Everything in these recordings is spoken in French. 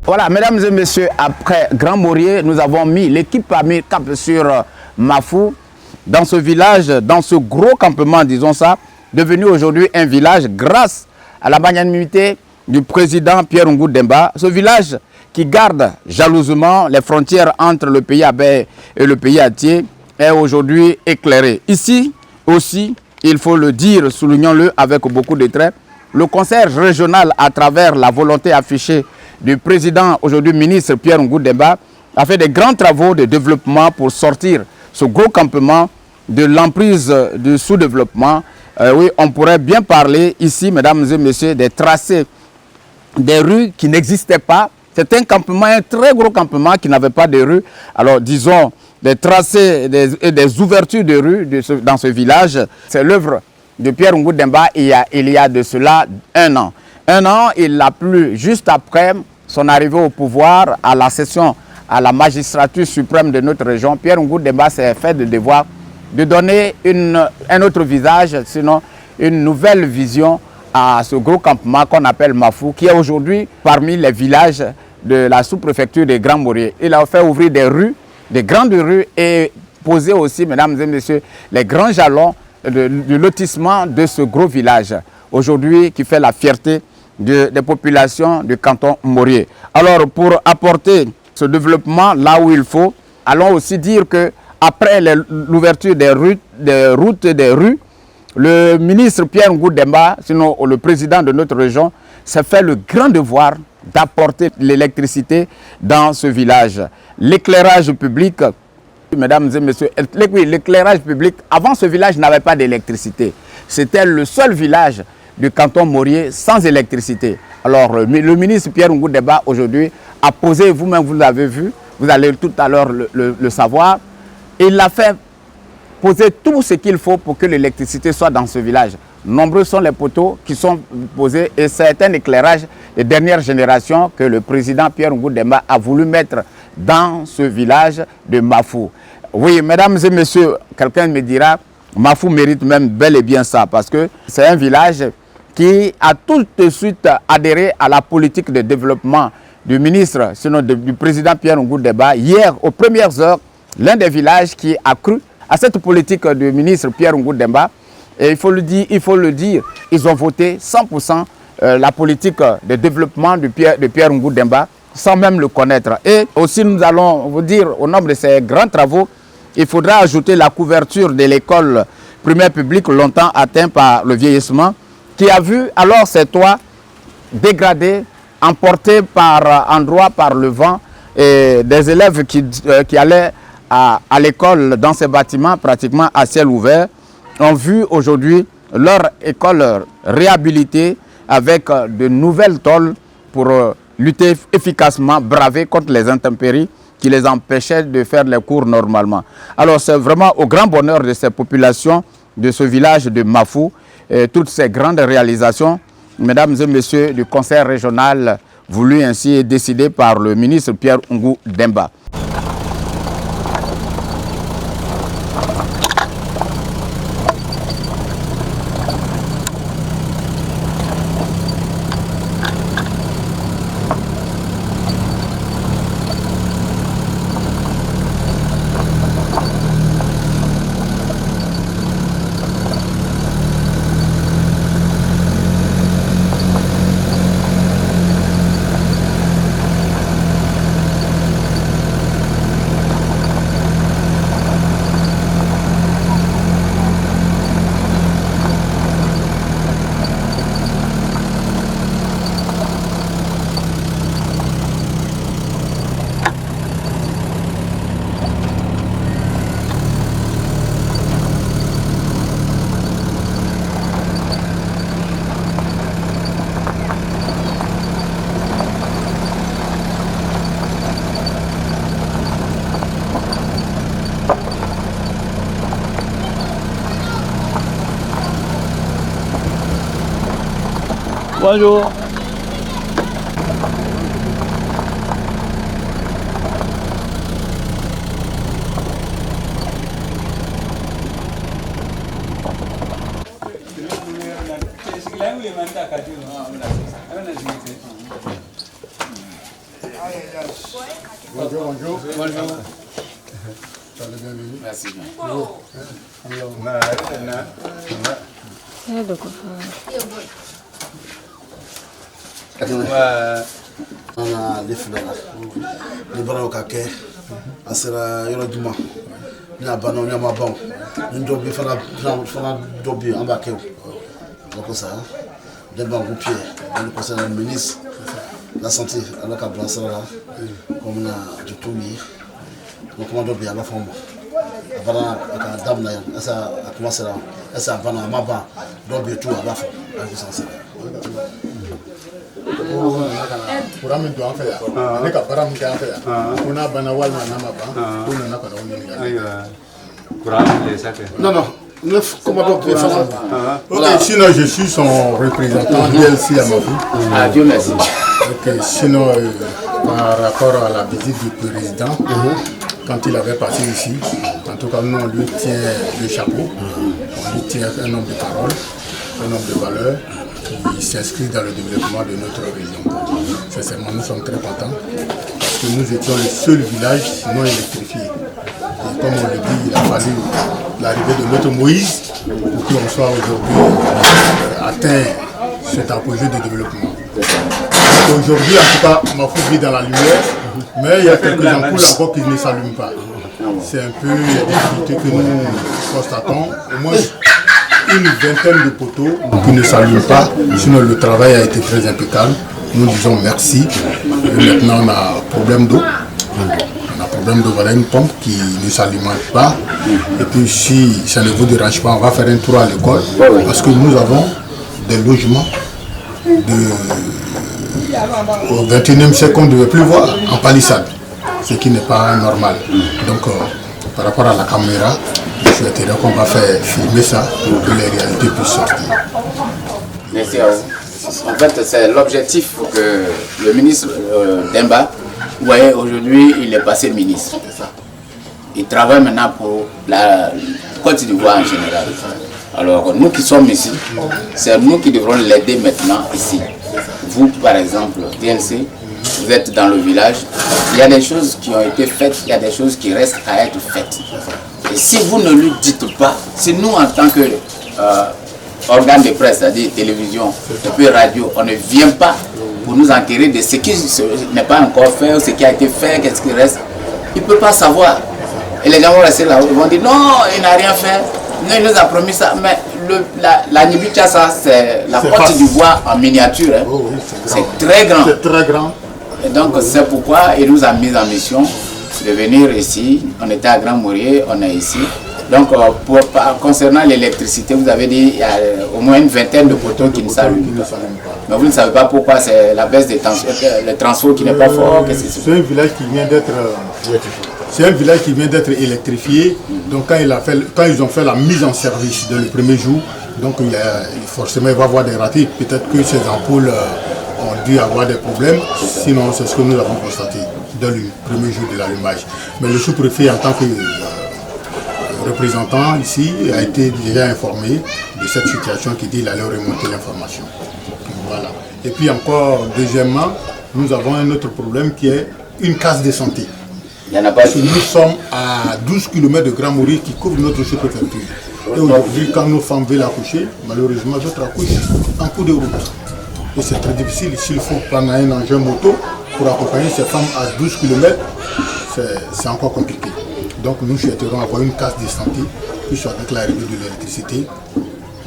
Voilà, mesdames et messieurs, après Grand Morier, nous avons l'équipe a mis cap sur Mafou, dans ce village, dans ce gros campement, disons ça, devenu aujourd'hui un village grâce à la magnanimité du président Pierre Ngou Demba. Ce village qui garde jalousement les frontières entre le pays Abé et le pays Atié est aujourd'hui éclairé. Ici aussi, il faut le dire, soulignons-le avec beaucoup de traits, le conseil régional, à travers la volonté affichée du président, aujourd'hui ministre Pierre Ngou Demba, a fait des grands travaux de développement pour sortir ce gros campement de l'emprise du sous-développement. Oui, on pourrait bien parler ici, mesdames et messieurs, des tracés des rues qui n'existaient pas. C'est un campement, un très gros campement qui n'avait pas de rue. Alors, disons, des tracés et des ouvertures de rues dans ce village. C'est l'œuvre de Pierre Ngou Demba il y a de cela un an. Un an, il l'a plu juste après son arrivée au pouvoir, à la session à la magistrature suprême de notre région. Pierre Ngou Demba s'est fait le devoir de donner un autre visage, sinon une nouvelle vision à ce gros campement qu'on appelle Mafou, qui est aujourd'hui parmi les villages de la sous-préfecture de Grand Morier. Il a fait ouvrir des rues, des grandes rues, et poser aussi, mesdames et messieurs, les grands jalons du lotissement de ce gros village, aujourd'hui qui fait la fierté des populations du canton Morier. Alors, pour apporter ce développement là où il faut, allons aussi dire que après l'ouverture des routes et des rues, le ministre Pierre Ngou Demba, sinon le président de notre région, s'est fait le grand devoir d'apporter l'électricité dans ce village. L'éclairage public, mesdames et messieurs, l'éclairage public, avant ce village n'avait pas d'électricité. C'était le seul village du canton Morier sans électricité. Alors le ministre Pierre Ngou Demba aujourd'hui a posé, vous-même vous l'avez vu, vous allez tout à l'heure le savoir, et il a fait poser tout ce qu'il faut pour que l'électricité soit dans ce village. Nombreux sont les poteaux qui sont posés et c'est un éclairage des dernières générations que le président Pierre Ngou Demba a voulu mettre dans ce village de Mafou. Oui, mesdames et messieurs, quelqu'un me dira, Mafou mérite même bel et bien ça parce que c'est un village qui a tout de suite adhéré à la politique de développement du ministre, sinon du président Pierre Ngou Demba. Hier, aux premières heures, l'un des villages qui a cru à cette politique du ministre Pierre Ngou Demba, et il faut le dire, ils ont voté 100% la politique de développement de Pierre Ngou Demba, sans même le connaître. Et aussi, nous allons vous dire, au nombre de ces grands travaux, il faudra ajouter la couverture de l'école primaire publique, longtemps atteinte par le vieillissement, qui a vu alors ses toits dégradés, emportés par endroits par le vent, et des élèves qui allaient à l'école dans ces bâtiments pratiquement à ciel ouvert ont vu aujourd'hui leur école réhabilitée avec de nouvelles tôles pour lutter efficacement, braver contre les intempéries qui les empêchaient de faire les cours normalement. Alors c'est vraiment au grand bonheur de ces populations de ce village de Mafou, toutes ces grandes réalisations, mesdames et messieurs du conseil régional, voulu ainsi et décidé par le ministre Pierre Ngou Demba. Bonjour. Bonjour. Bonjour. Merci. Ana lefulala ni bara o ka kɛ a sera yɔrɔ juma n'a banna ɲama ban ni dɔ bi fana dɔ bi an b'a kɛ o ko ça Demba Goupier le conseiller ministre la santé ala ka bila sira la comme na tout yi o kuma dɔ bi a b'a fɔ ma a banna a ka damina yan asa a commencé la asa a banna a ma ban dɔ bi tout a b'a fɔ a ko ça Pour amener en fait, on est capable de faire. On a banawal manama, on n'a pas de non, comment on peut faire ça? Sinon, je suis son représentant DLC à ma vie. Ah, Dieu merci. Sinon, par rapport à la visite du président, quand il avait passé ici, en tout cas, nous, on lui tient le chapeau, on lui tient un homme de parole, un homme de valeur, qui s'inscrit dans le développement de notre région. Sincèrement, nous sommes très contents parce que nous étions le seul village non électrifié. Et comme on le dit, il a fallu l'arrivée de notre Moïse pour qu'on soit aujourd'hui atteint cet apogée de développement. Aujourd'hui, en tout cas, ma fille vit dans la lumière, mais il y a quelques ampoules encore qui ne s'allument pas. C'est un peu les difficultés que nous constatons. Au moins, une vingtaine de poteaux qui ne s'allument pas, sinon le travail a été très impeccable. Nous disons merci. Et maintenant on a problème d'eau. On a problème d'eau, voilà une pompe qui ne s'alimente pas. Et puis si ça ne vous dérange pas, on va faire un tour à l'école parce que nous avons des logements au 21e siècle qu'on ne devait plus voir en palissade, ce qui n'est pas normal. Donc par rapport à la caméra, je souhaiterais qu'on va faire filmer ça pour que les réalités puissent sortir. Merci à vous. En fait, c'est l'objectif que le ministre Demba, vous voyez, aujourd'hui, il est passé ministre. Il travaille maintenant pour la Côte d'Ivoire en général. Alors, nous qui sommes ici, c'est nous qui devrons l'aider maintenant ici. Vous, par exemple, DLC, vous êtes dans le village, il y a des choses qui ont été faites, il y a des choses qui restent à être faites. Et si vous ne lui dites pas, si nous en tant que organe de presse, c'est-à-dire télévision, et puis radio, on ne vient pas pour nous enquérir de ce qui n'est pas encore fait, ce qui a été fait, qu'est-ce qui reste, il ne peut pas savoir. Et les gens vont rester là, ils vont dire non, il n'a rien fait, non, il nous a promis ça, mais la Nibi-Tchassa, c'est la Côte d'Ivoire en miniature, hein. Oh, oui, c'est très grand. C'est très grand. Et donc c'est pourquoi il nous a mis en mission de venir ici. On était à Grand Mourier, on est ici. Donc concernant l'électricité, vous avez dit qu'il y a au moins une vingtaine de poteaux qui ne s'allument pas. Mais vous ne savez pas pourquoi, c'est la baisse des tensions, le transport qui n'est pas fort. C'est un village qui vient d'être électrifié. Donc quand ils ont fait la mise en service dans le premier jour, donc forcément il va y avoir des ratés. Peut-être que ces ampoules ont dû avoir des problèmes, sinon c'est ce que nous avons constaté dans le premier jour de l'allumage. Mais le sous-préfet en tant que représentant ici a été déjà informé de cette situation qui dit qu'il allait remonter l'information. Voilà. Et puis encore, deuxièmement, nous avons un autre problème qui est une case de santé. Parce que nous sommes à 12 km de Grand Mourier qui couvre notre sous-préfecture. Et aujourd'hui, quand nos femmes veulent accoucher, malheureusement, d'autres accouchent en cours de route. Et c'est très difficile. S'il faut prendre un engin moto pour accompagner ces femmes à 12 km, c'est encore compliqué. Donc nous souhaiterons avoir une case de santé qui soit avec l'arrivée de l'électricité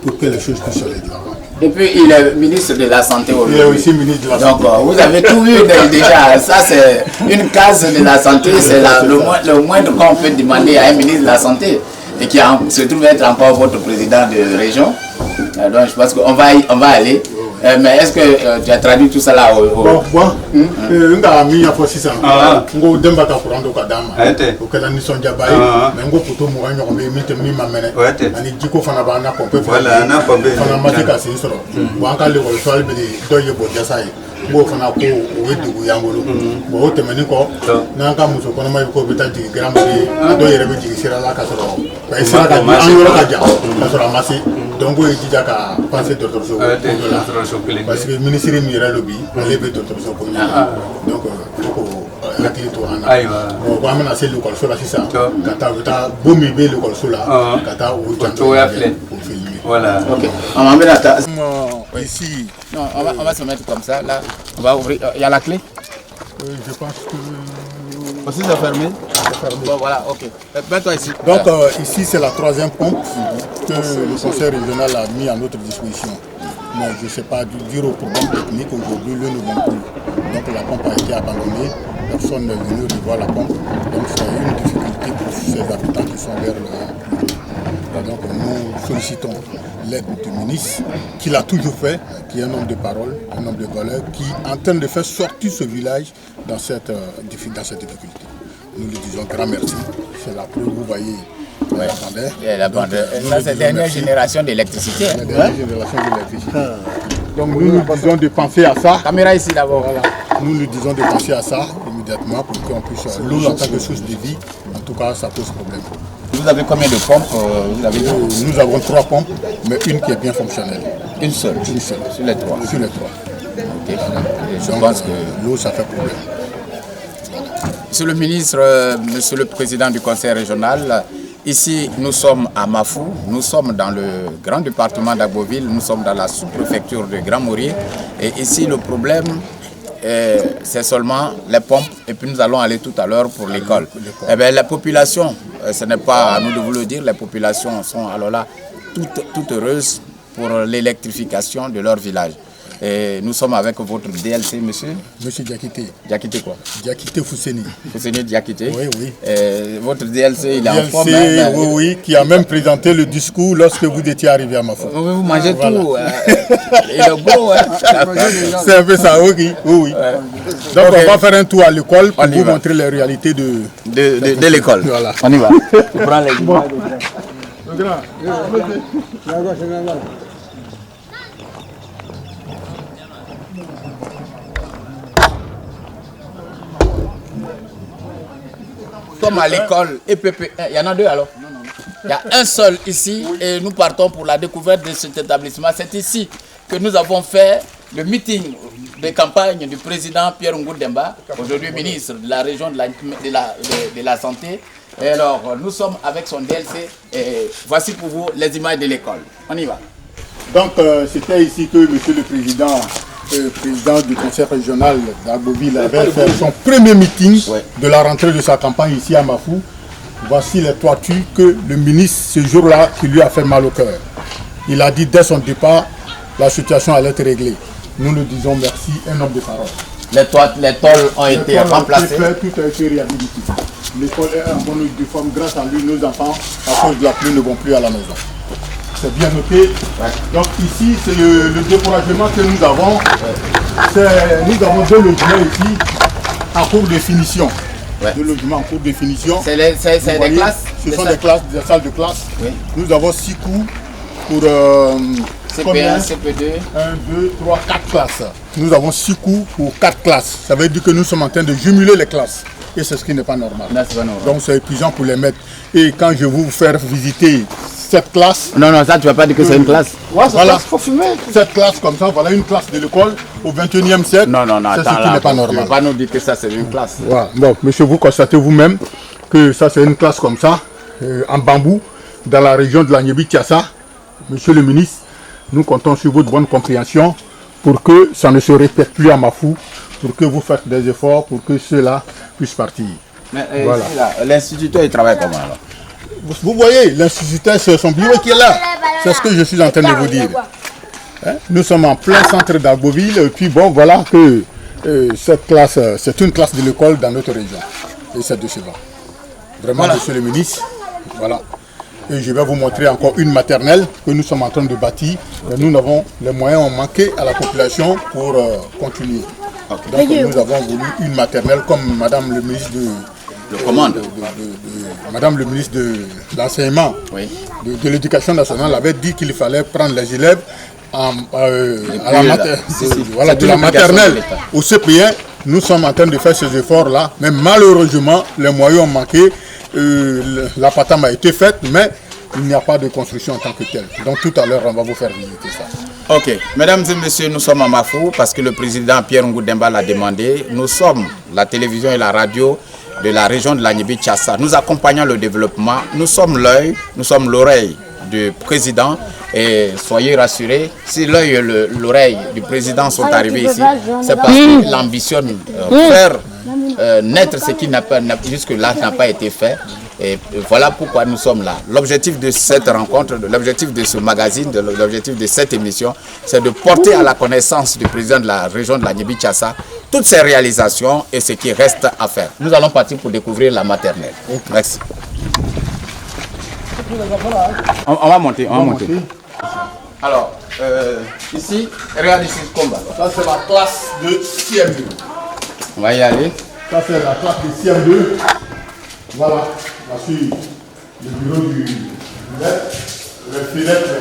pour que les choses puissent aller de l'avant. Et puis il est ministre de la Santé aujourd'hui. Il est aussi ministre de la Santé. Donc vous avez tout vu déjà. Ça c'est une case de la santé, c'est le moindre qu'on peut demander à un ministre de la Santé et qui se trouve être encore votre président de région. Donc je pense qu'on va aller. Mais est-ce que tu as traduit tout ça là au... Bon, nga mi ya fosi sa ngo demba ka kurando ka dama o kala ni sonja bayi mais ngo poto mo ganyo ko mi mi mamene ani jiko fana ba na pompe voilà na pompe fana matika sin soro wa ka le ko so be do ye bo jasai ngo fana ko o wedu yangolo bo o temeni ko na ka muso kono mai ko bita ji gram bi do yere be ji sira la ka soro ba sira ka an yoro ka ja ka soro amasi donc o ji ja ka passer docteur so parce que le ministère mi yɛrɛ lo bi ale bɛ dɔgɔtɔrɔso ko ɲɛ donc raclé toi. On va amener le col sur la c'est ça. Quand tu as beau mibé le col sur là, quand tu as au voilà. Ok. On va mettre ici. Non, on va se mettre comme ça. Là, on va ouvrir. Il y a la clé? Je pense que. Aussi, c'est fermé. Bon, voilà, ok. Mets-toi ici. Donc, ici, c'est la 3e pompe que le conseil régional a mis à notre disposition. Mais je ne sais pas, dire au problème technique, aujourd'hui, le ne vont plus. Donc, la pompe a été abandonnée. Personne n'est venu revoir la pompe. Donc, c'est une difficulté pour ces habitants qui sont vers le. Et donc, nous sollicitons l'aide du ministre, qu'il a toujours fait, qui est un homme de parole, un homme de valeur, qui est en train de faire sortir ce village dans cette difficulté. Nous lui disons grand merci. C'est la preuve, vous voyez, la bandère. Ça, c'est la dernière génération d'électricité. La dernière génération d'électricité. Donc nous nous disons de penser à ça. Caméra ici d'abord. Voilà. Nous nous disons de penser à ça immédiatement pour qu'on puisse. L'eau en tant que source de vie, en tout cas, ça pose problème. Vous avez combien de pompes Nous avons 3 pompes, mais une qui est bien fonctionnelle. Une seule? Une seule. Sur les 3? Sur les 3. Okay. Je pense que l'eau, ça fait problème. Monsieur le ministre, monsieur le président du conseil régional, ici nous sommes à Mafou, nous sommes dans le grand département d'Agboville, nous sommes dans la sous-préfecture de Grand Maurier. Et ici le problème, c'est seulement les pompes, et puis nous allons aller tout à l'heure pour l'école. Eh bien, la population, ce n'est pas à nous de vous le dire, les populations sont alors là toutes heureuses pour l'électrification de leur village. Et nous sommes avec votre DLC, monsieur. Monsieur Diakité. Diakité quoi? Diakité Fousseni. Fousseni Diakité. Oui, oui. Votre DLC, il est en forme. Oui, oui, qui a même présenté le discours lorsque vous étiez arrivé à Mafou. Vous mangez voilà. Tout. Il est gros. C'est un peu ça, oui. Oui. Donc on va faire un tour à l'école pour vous montrer les réalités de l'école. Voilà. On y va. Tu prends les bon. Comme à l'école EPP1, il y en a 2 alors? Non. Il y a un seul ici et nous partons pour la découverte de cet établissement. C'est ici que nous avons fait le meeting de campagne du président Pierre Ngudemba, aujourd'hui ministre de la région de la santé. Et alors, nous sommes avec son DLC et voici pour vous les images de l'école. On y va. Donc, c'était ici que monsieur le président du conseil régional d'Agboville avait fait son premier meeting de la rentrée de sa campagne ici à Mafou. Voici les toitures que le ministre, ce jour-là, qui lui a fait mal au cœur. Il a dit dès son départ, la situation allait être réglée. Nous nous disons merci, un homme de parole. Les tôles ont été remplacées. Tout a été réhabilité. L'école est en bonne forme. Grâce à lui, nos enfants, à cause de la pluie, ne vont plus à la maison. C'est bien noté. Donc ici, c'est le découragement que nous avons. Nous avons 2 logements ici en cours de finition. 2 logements en cours de finition. C'est des classes? Ce sont des classes, des salles de classe. Oui. Nous avons 6 cours pour CP1, CP2. 1, 2, 3, 4 classes. Nous avons 6 cours pour 4 classes. Ça veut dire que nous sommes en train de jumeler les classes. Et c'est ce qui n'est pas normal. Donc c'est épuisant pour les maîtres. Et quand je vais vous faire visiter cette classe... Non, ça tu ne vas pas dire que c'est une classe. Ouais, voilà. Faut fumer. Cette classe comme ça, voilà une classe de l'école au 21e siècle. Non, c'est ce qui n'est pas normal. Tu ne vas pas nous dire que ça c'est une classe. Voilà. Bon, monsieur, vous constatez vous-même que ça c'est une classe comme ça, en bambou, dans la région de la Nyebi-Tiassa. Monsieur le ministre, nous comptons sur votre bonne compréhension pour que ça ne se répète plus à Mafou, pour que vous fassiez des efforts pour que ceux-là puissent partir. Mais voilà. L'instituteur, il travaille comment alors? Vous voyez, l'instituteur, c'est son bureau qui est là. C'est ce que je suis en train de vous dire. Nous sommes en plein centre d'Agboville, et puis bon, voilà que cette classe, c'est une classe de l'école dans notre région. Et c'est décevant. Vraiment, voilà. Monsieur le ministre, voilà. Et je vais vous montrer encore une maternelle que nous sommes en train de bâtir. Nous avons les moyens ont manqué à la population pour continuer. Donc nous avons voulu une maternelle comme Madame le ministre Madame le ministre de l'enseignement, de l'éducation nationale avait dit qu'il fallait prendre les élèves de la maternelle au CP1. Nous sommes en train de faire ces efforts-là, mais malheureusement, les moyens ont manqué. La patame a été faite, mais il n'y a pas de construction en tant que telle. Donc tout à l'heure, on va vous faire visiter ça. Ok, mesdames et messieurs, nous sommes à Mafou parce que le président Pierre Ngou Demba l'a demandé. Nous sommes la télévision et la radio de la région de l'Agnébi-Tchassa. Nous accompagnons le développement. Nous sommes l'œil, nous sommes l'oreille du président. Et soyez rassurés, si l'œil et l'oreille du président sont arrivés ici, c'est parce qu'il ambitionne faire naître ce qui jusque-là n'a pas été fait. Et voilà pourquoi nous sommes là. L'objectif de cette rencontre, l'objectif de ce magazine, l'objectif de cette émission, c'est de porter à la connaissance du président de la région de l'Agnébi-Tchassa toutes ses réalisations et ce qui reste à faire. Nous allons partir pour découvrir la maternelle. Merci. On va monter, on va monter. Alors, ici, regarde ici ce combat. Ça, c'est la classe de CM2. On va y aller. Ça, c'est la classe de CM2. Voilà, voici le bureau du LED. Les fenêtres,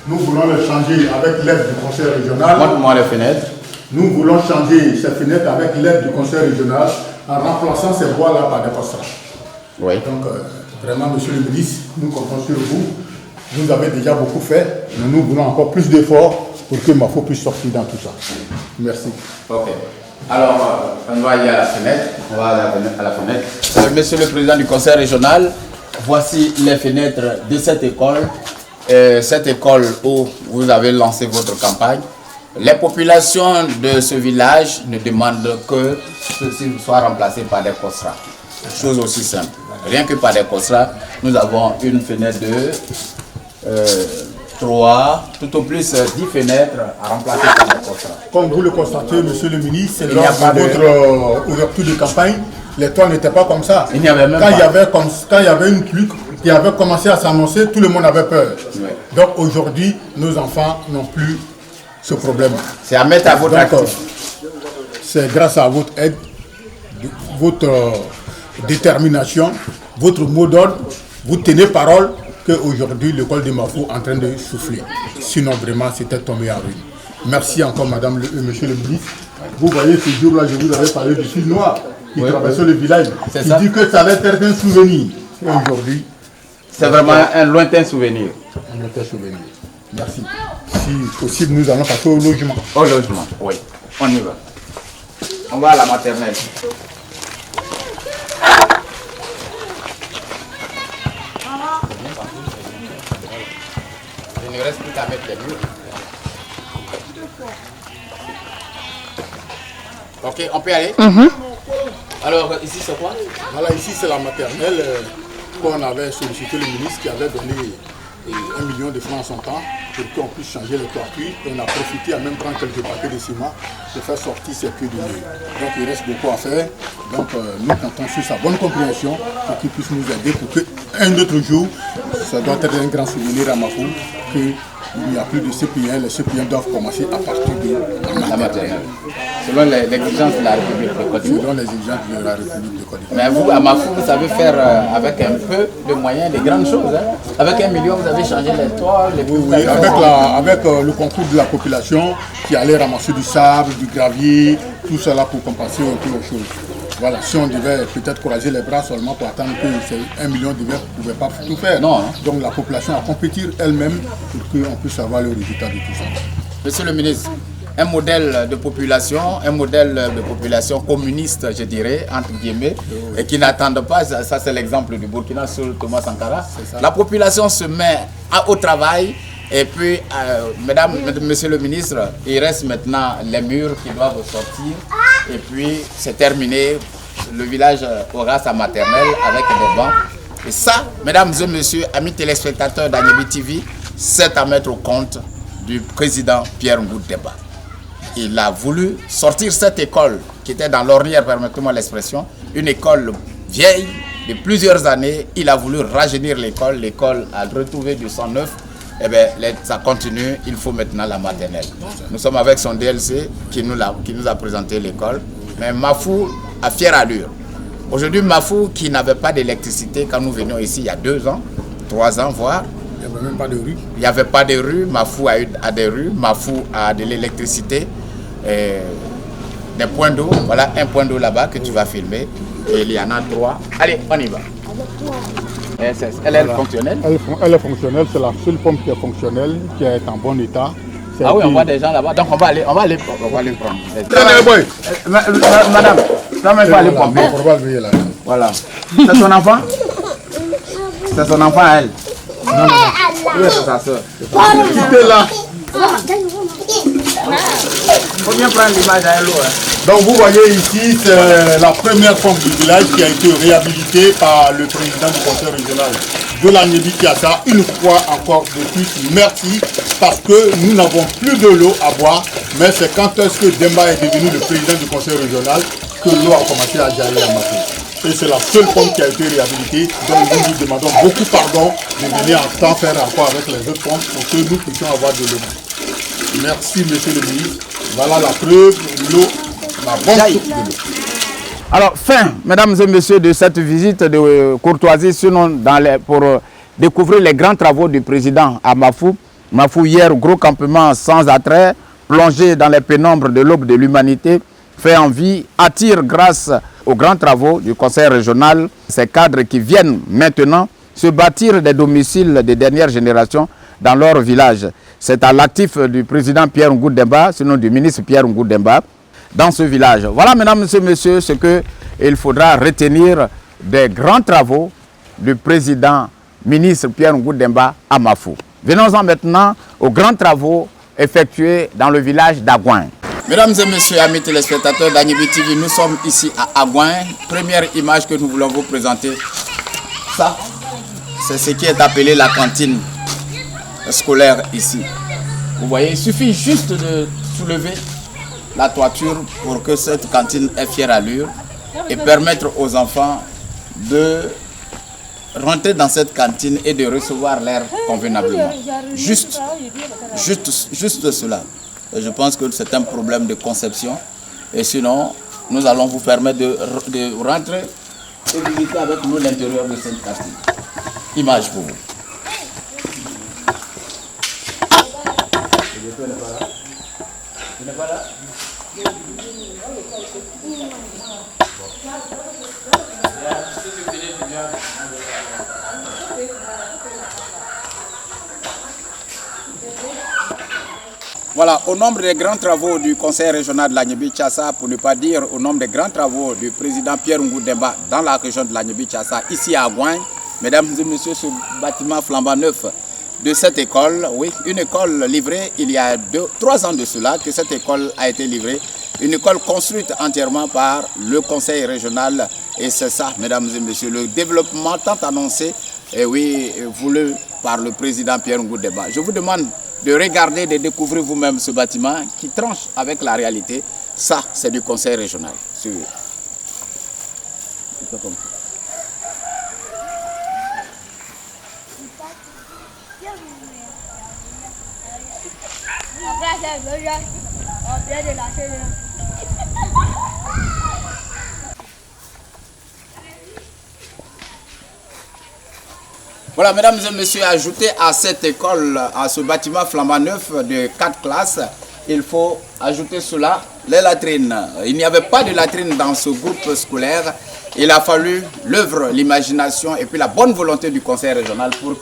nous voulons les changer avec l'aide du conseil régional. Montre-moi les fenêtres. Nous voulons changer ces fenêtres avec l'aide du conseil régional en remplaçant ces bois-là par des postages. Oui. Donc, vraiment, monsieur le ministre, nous comptons sur vous. Vous avez déjà beaucoup fait, mais nous voulons encore plus d'efforts pour que Mafou puisse sortir dans tout ça. Merci. Ok. Alors, on va aller à la fenêtre. On va à la fenêtre. Monsieur le président du conseil régional, voici les fenêtres de cette école. Cette école où vous avez lancé votre campagne. Les populations de ce village ne demandent que ceci soit remplacé par des costras. Chose aussi simple. Rien que par des costras, nous avons une fenêtre de 3, tout au plus 10 fenêtres à remplacer par des costras. Comme vous le constatez, monsieur le ministre, c'est lors de votre ouverture de campagne, les toits n'étaient pas comme ça. Il n'y avait même quand pas. Il y avait une pluie qui avait commencé à s'annoncer, tout le monde avait peur. Oui. Donc aujourd'hui, nos enfants n'ont plus ce problème. C'est à mettre à votre actif. C'est grâce à votre aide, votre détermination, votre mot d'ordre, vous tenez parole qu'aujourd'hui l'école de Mafou est en train de souffler. Sinon vraiment c'était tombé en ruine. Merci encore madame monsieur le ministre. Vous voyez ce jour-là, je vous avais parlé du fil noir qui traversait le village. Il dit que ça allait être un souvenir. Et aujourd'hui, c'est vraiment un lointain souvenir. Un lointain souvenir. Merci. Si possible, nous allons passer au logement. Au logement, oui. On y va. On va à la maternelle. Il ne reste plus qu'à mettre les murs. Ok, on peut y aller. Alors, ici, c'est quoi? Voilà, ici, c'est la maternelle qu'on avait sollicité le ministre qui avait donné 1 million de francs en son temps pour qu'on puisse changer les toitures. On a profité à même prendre quelques paquets de ciment pour faire sortir ces pieds de mur. Donc, il reste beaucoup à faire. Donc, nous comptons sur sa bonne compréhension pour qu'il puisse nous aider pour qu'un autre jour, ça doit être un grand souvenir à Mafou, qu'il n'y a plus de CPN. Les CPN doivent commencer à partir de la maternelle. Selon les exigences de la République de Côte d'Ivoire. Selon les exigences de la République de Côte d'Ivoire. Mais vous, à Mafou, vous savez faire avec un peu de moyens des grandes choses. Hein? Avec 1 million, vous avez changé les toits, les Oui, avec le concours de la population qui allait ramasser du sable, du gravier, tout cela pour compenser un peu les choses. Voilà, si on devait peut-être croiser les bras seulement pour attendre que ces 1 million d'hiver ne pouvait pas tout faire. Non. Donc la population a compétir elle-même pour qu'on puisse avoir le résultat de tout ça. Monsieur le ministre, un modèle de population communiste, je dirais, entre guillemets, et qui n'attendent pas, ça c'est l'exemple du Burkina sur Thomas Sankara. La population se met au travail, et puis, monsieur le ministre, il reste maintenant les murs qui doivent sortir, et puis c'est terminé, le village aura sa maternelle avec des bancs. Et ça, mesdames et messieurs, amis téléspectateurs d'Agnébi TV, c'est à mettre au compte du président Pierre Ngou Demba. Il a voulu sortir cette école qui était dans l'ornière, permettez-moi l'expression, une école vieille de plusieurs années. Il a voulu rajeunir l'école, l'école a retrouvé du sang neuf. Eh bien, ça continue, il faut maintenant la maternelle. Nous sommes avec son DLC qui nous a présenté l'école. Mais Mafou a fière allure. Aujourd'hui, Mafou qui n'avait pas d'électricité quand nous venions ici il y a 2 ans, 3 ans voire. Il n'y avait même pas de rue. Il n'y avait pas de rue, Mafou a des rues, Mafou a de l'électricité, des points d'eau. Voilà un point d'eau là-bas que tu vas filmer. Et il y en a 3. Allez, on y va. Elle est fonctionnelle? Elle est fonctionnelle, c'est la seule pompe qui est fonctionnelle, qui est en bon état. Ah oui, on voit des gens là-bas. Donc on va aller prendre. Madame, il faut aller pomper. Voilà. C'est son enfant? C'est son enfant à elle. Non. C'est sa soeur. C'était là. Il faut bien prendre l'image à elle. Donc vous voyez ici, c'est la première pompe du village qui a été réhabilitée par le président du conseil régional de l'Agnebi-Kiassa. Une fois encore de plus, merci, parce que nous n'avons plus de l'eau à boire, mais c'est quand est-ce que Demba est devenu le président du conseil régional que l'eau a commencé à jaillir à Mafou. Et c'est la seule pompe qui a été réhabilitée, donc nous lui demandons beaucoup pardon de venir en temps faire encore avec les autres pompes pour que nous puissions avoir de l'eau. Merci monsieur le ministre. Voilà la preuve, l'eau, la bonne source de l'eau. Alors, fin, mesdames et messieurs, de cette visite de courtoisie, sinon pour découvrir les grands travaux du président à Mafou. Mafou, hier, gros campement sans attrait, plongé dans les pénombres de l'aube de l'humanité, fait envie, attire grâce aux grands travaux du conseil régional ces cadres qui viennent maintenant se bâtir des domiciles des dernières générations dans leur village. C'est à l'actif du président Pierre Ngou Demba, sinon du ministre Pierre Ngou Demba, dans ce village. Voilà, mesdames et messieurs, ce qu'il faudra retenir des grands travaux du président ministre Pierre Ngou Demba à Mafou. Venons-en maintenant aux grands travaux effectués dans le village d'Agouin. Mesdames et messieurs, amis téléspectateurs d'Agnebi TV, nous sommes ici à Agouin. Première image que nous voulons vous présenter, ça, c'est ce qui est appelé la cantine scolaire ici. Vous voyez, il suffit juste de soulever la toiture pour que cette cantine ait fière allure et permettre aux enfants de rentrer dans cette cantine et de recevoir l'air convenablement. Juste cela. Et je pense que c'est un problème de conception. Et sinon, nous allons vous permettre de rentrer et visiter avec nous l'intérieur de cette cantine. Image pour vous. Voilà, au nombre des grands travaux du conseil régional de l'Agnebi-Kiassa, pour ne pas dire au nombre des grands travaux du président Pierre Ngou Demba dans la région de l'Agnebi-Kiassa, ici à Agouin, mesdames et messieurs, ce bâtiment flambant neuf de cette école, oui, une école livrée il y a 3 ans de cela que cette école a été livrée, une école construite entièrement par le conseil régional, et c'est ça, mesdames et messieurs, le développement tant annoncé, et oui, voulu par le président Pierre Ngou Demba. Je vous demande de regarder, de découvrir vous-même ce bâtiment qui tranche avec la réalité. Ça, c'est du conseil régional. Voilà, mesdames et messieurs, ajouter à cette école, à ce bâtiment flambant neuf de 4 classes, il faut ajouter cela, les latrines. Il n'y avait pas de latrines dans ce groupe scolaire. Il a fallu l'œuvre, l'imagination et puis la bonne volonté du conseil régional pour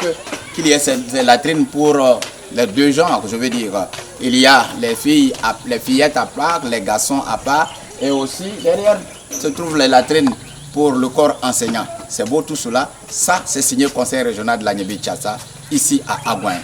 qu'il y ait ces latrines pour les deux genres, je veux dire. Il y a les fillettes à part, les garçons à part, et aussi derrière se trouvent les latrines pour le corps enseignant. C'est beau tout cela. Ça, c'est signé conseil régional de l'Agnebi-Kiassa, ici à Agouin.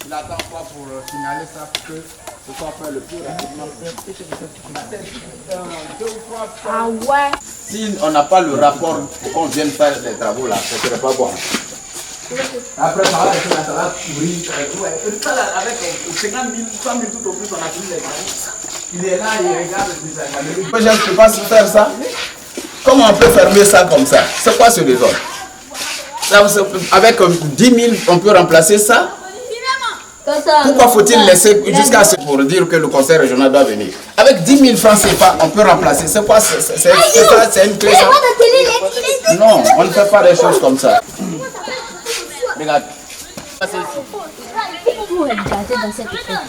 Il attend quoi pour signaler ça pour que ce soit fait le plus rapidement possible. Ah ouais. Si on n'a pas le rapport pour qu'on vienne faire les travaux là, ce ne serait pas bon. Après ça va couvrir. Avec 50 000, 100 000 tout au plus, on a fini les travaux. Il est là, il regarde et puis ça. Je ne peux pas faire ça. Comment on peut fermer ça comme ça? C'est quoi ce désordre? Avec 10 000, on peut remplacer ça. Pourquoi faut-il laisser jusqu'à ce pour dire que le conseil régional doit venir? Avec 10 000 francs CFA, on peut remplacer. C'est quoi? C'est une clé ça? Non, on ne fait pas des choses comme ça. Regarde. Vous regardez dans cette école.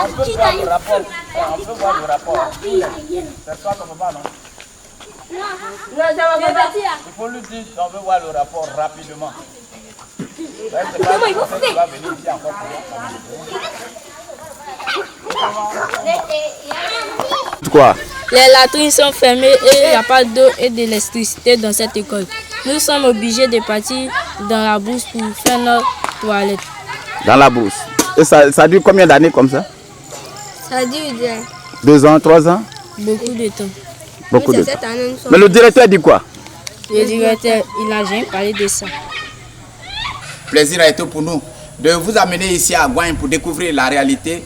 On peut voir le rapport. On peut voir le rapport. C'est toi qu'on va, non? Non, ça va pas. Il faut lui dire qu'on veut voir le rapport rapidement. Comment il faut faire? Il va venir ici encore pour Quoi? Les latrines sont fermées et il n'y a pas d'eau et d'électricité dans cette école. Nous sommes obligés de partir dans la brousse pour faire notre toilette. Dans la brousse. Et ça dure combien d'années comme ça? Ça dure 2 ans, 3 ans? beaucoup de temps. Beaucoup de temps. Mais le directeur dit quoi? Le directeur, il n'a jamais parlé de ça. Plaisir a été pour nous de vous amener ici à Gouagne pour découvrir la réalité.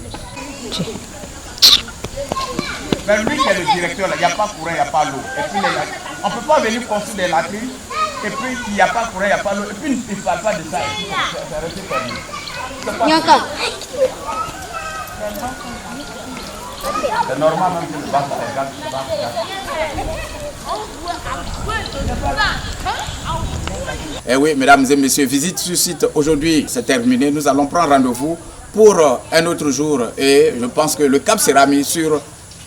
Mais lui, c'est le directeur, il n'y a pas courant, il n'y a pas l'eau. Et puis, on ne peut pas venir construire des latrines, et puis il n'y a pas courant, il n'y a pas l'eau. Et puis, il ne parle pas de ça, et puis ça reste perdu. C'est normal même que le bas se regarde. Eh oui, mesdames et messieurs, visite sur site aujourd'hui, c'est terminé. Nous allons prendre rendez-vous pour un autre jour. Et je pense que le cap sera mis sur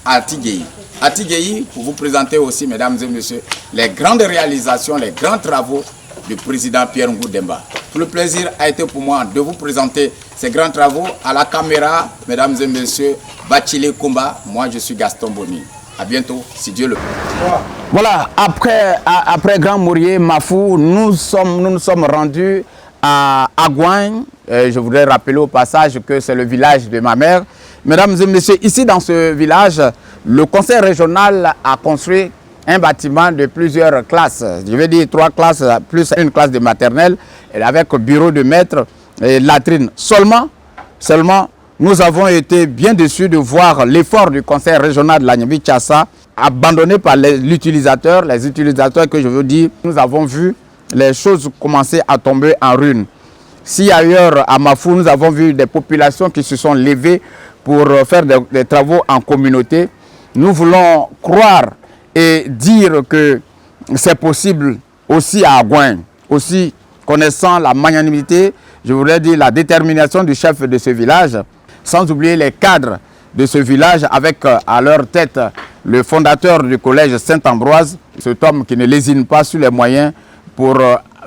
Atigei. Atigei, pour vous présenter aussi, mesdames et messieurs, les grandes réalisations, les grands travaux du président Pierre Ngou Demba. Tout le plaisir a été pour moi de vous présenter ces grands travaux à la caméra, mesdames et messieurs, Bachile Kumba. Moi, je suis Gaston Boni. À bientôt, si Dieu le veut. Voilà, après Grand Mourier, Mafou, nous nous sommes rendus à Gouagne. Je voudrais rappeler au passage que c'est le village de ma mère. Mesdames et messieurs, ici dans ce village, le conseil régional a construit un bâtiment de plusieurs classes. Je vais dire 3 classes plus une classe de maternelle avec bureau de maître et latrine. Seulement, nous avons été bien déçus de voir l'effort du conseil régional de l'Anyambi-Tchassa abandonné par les utilisateurs que je veux dire. Nous avons vu les choses commencer à tomber en ruine. Si ailleurs à Mafou, nous avons vu des populations qui se sont levées pour faire des travaux en communauté, nous voulons croire et dire que c'est possible aussi à Gouagne, aussi connaissant la magnanimité, je voudrais dire la détermination du chef de ce village, sans oublier les cadres de ce village avec à leur tête le fondateur du collège Saint-Ambroise, cet homme qui ne lésine pas sur les moyens pour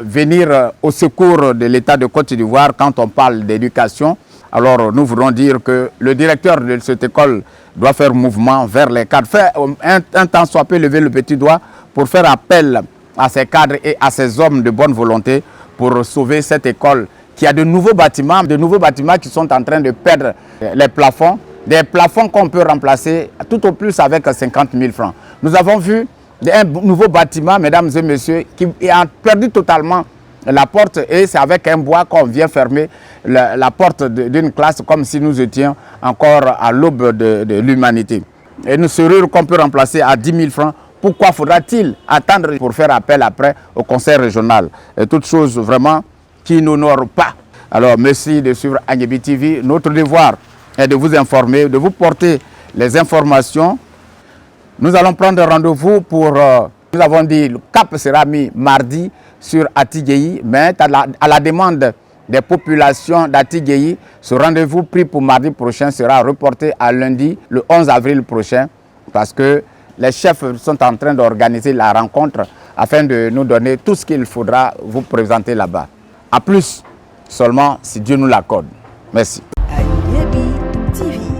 venir au secours de l'État de Côte d'Ivoire quand on parle d'éducation. Alors nous voulons dire que le directeur de cette école doit faire mouvement vers les cadres, faire un temps soit peu lever le petit doigt pour faire appel à ces cadres et à ces hommes de bonne volonté pour sauver cette école qui a de nouveaux bâtiments qui sont en train de perdre les plafonds, des plafonds qu'on peut remplacer tout au plus avec 50 000 francs. Nous avons vu un nouveau bâtiment, mesdames et messieurs, qui a perdu totalement la porte et c'est avec un bois qu'on vient fermer la porte d'une classe comme si nous étions encore à l'aube de l'humanité. Et une serrure qu'on peut remplacer à 10 000 francs, pourquoi faudra-t-il attendre pour faire appel après au conseil régional? Et toute chose vraiment qui n'honore pas. Alors merci de suivre Agnebi TV. Notre devoir est de vous informer, de vous porter les informations. Nous allons prendre rendez-vous pour, nous avons dit, le cap sera mis mardi sur Atigei, mais à la demande des populations d'Atigei, ce rendez-vous pris pour mardi prochain sera reporté à lundi, le 11 avril prochain, parce que les chefs sont en train d'organiser la rencontre afin de nous donner tout ce qu'il faudra vous présenter là-bas. A plus, seulement si Dieu nous l'accorde. Merci. Agnebi TV.